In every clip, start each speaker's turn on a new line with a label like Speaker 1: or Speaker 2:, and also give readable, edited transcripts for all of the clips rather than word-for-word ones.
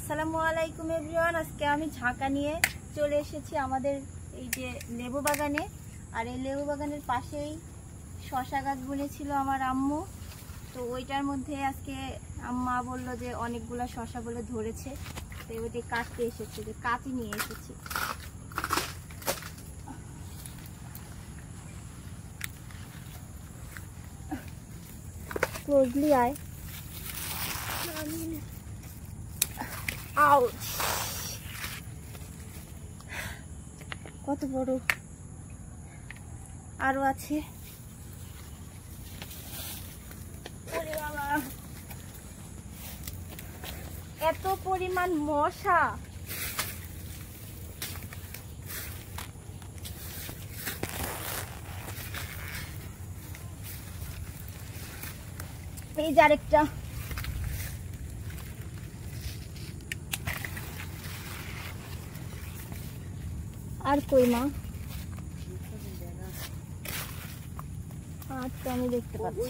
Speaker 1: আসসালামু আলাইকুম এভরিওয়ান। আজকে আমি ঝাঁকা নিয়ে চলে এসেছি আমাদের এই যে লেবু বাগানে। আর এই লেবু বাগানের পাশেই শশা গাছ বুনেছিল আমার আম্মু। তো ওইটার মধ্যে আজকে আম্মা বললো যে অনেকগুলা শশা বলে ধরেছে, তো ওইটি কাটতে এসেছে, যে কাটি নিয়ে এসেছি। ক্লোজলি আয়। আউচ, কত বড়! আরো আছে। ওরে বাবা, এত পরিমাণ মশা! এই যে আরেকটা। আর কই মা? আচ্ছা, আমি দেখতে পাচ্ছি।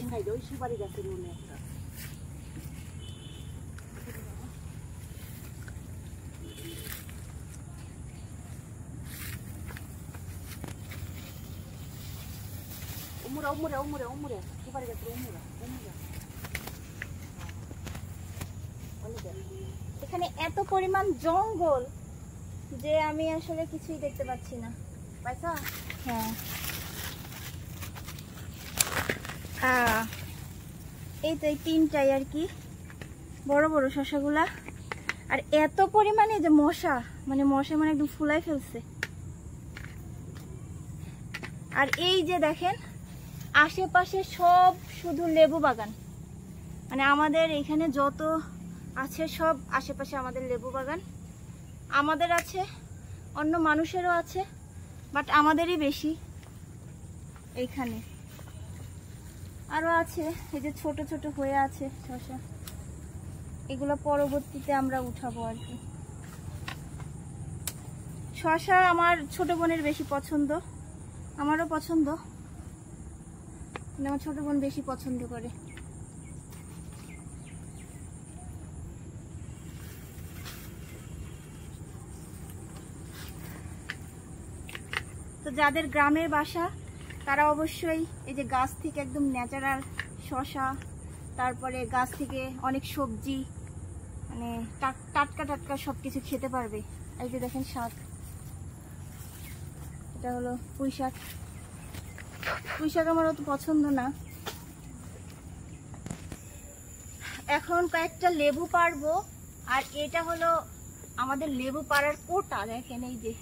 Speaker 1: এখানে এত পরিমাণ জঙ্গল যে আমি আসলে কিছুই দেখতে পাচ্ছি না। পাইছা? হ্যাঁ, এই তো এই তিনটাই আর কি, বড় বড় শসাগুলা। আর এত পরিমাণে যে মশা, মানে একদম ফুলাই ফেলছে। আর এই যে দেখেন, আশেপাশে সব শুধু লেবু বাগান। মানে আমাদের এখানে যত আছে সব আশেপাশে আমাদের লেবু বাগান। আমাদের আছে, অন্য মানুষেরও আছে, বাট আমাদেরই বেশি এইখানে। আরো আছে, এই যে ছোট ছোট হয়ে আছে শসা, এগুলো পরবর্তীতে আমরা উঠাবো আর কি। শসা আমার ছোট বোনের বেশি পছন্দ, আমারও পছন্দ, আমার ছোট বোন বেশি পছন্দ করে। তো যাদের গ্রামের বাসা তারা অবশ্যই এই যে গাছ থেকে একদম ন্যাচারাল শসা, তারপরে গাছ থেকে অনেক সবজি, মানে টাটকা টাটকা সবকিছু খেতে পারবে। এই যে দেখেন শাক, এটা হলো পুঁই শাক। পুঁই শাক আমার অত পছন্দ না। এখন কয়েকটা লেবু পারবো। আর এটা হলো আমাদের লেবু পাড়ার কোটা। দেখেন এই যে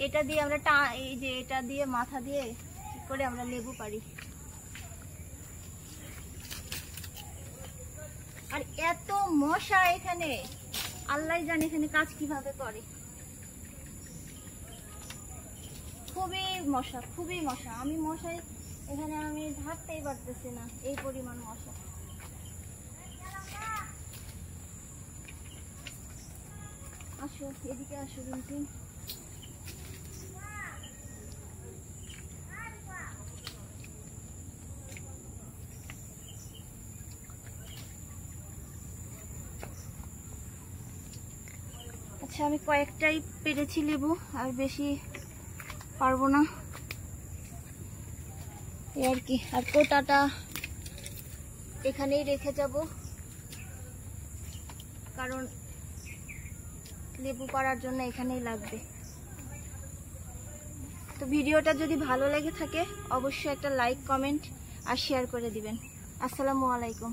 Speaker 1: এটা দিয়ে আমরা এই যে এটা দিয়ে মাথা দিয়ে করে আমরা লেবু পারি। আর এত মশা এখানে, আল্লাহ জানে এখানে কাজ কিভাবে করে। খুবই মশা, খুবই মশা। আমি মশায় এখানে আমি থাকতেই পারতেছি না, এই পরিমাণ মশা। আসো এদিকে আসো কিন্তু। আচ্ছা, আমি কয়েকটাই পেরেছি লেবু, আর বেশি পারবো না আর কি। আর কোটাটা এখানেই রেখে যাব, কারণ লেবু পাড়ার জন্য এখানেই লাগবে। তো ভিডিওটা যদি ভালো লেগে থাকে অবশ্যই একটা লাইক, কমেন্ট আর শেয়ার করে দিবেন। আসসালামু আলাইকুম।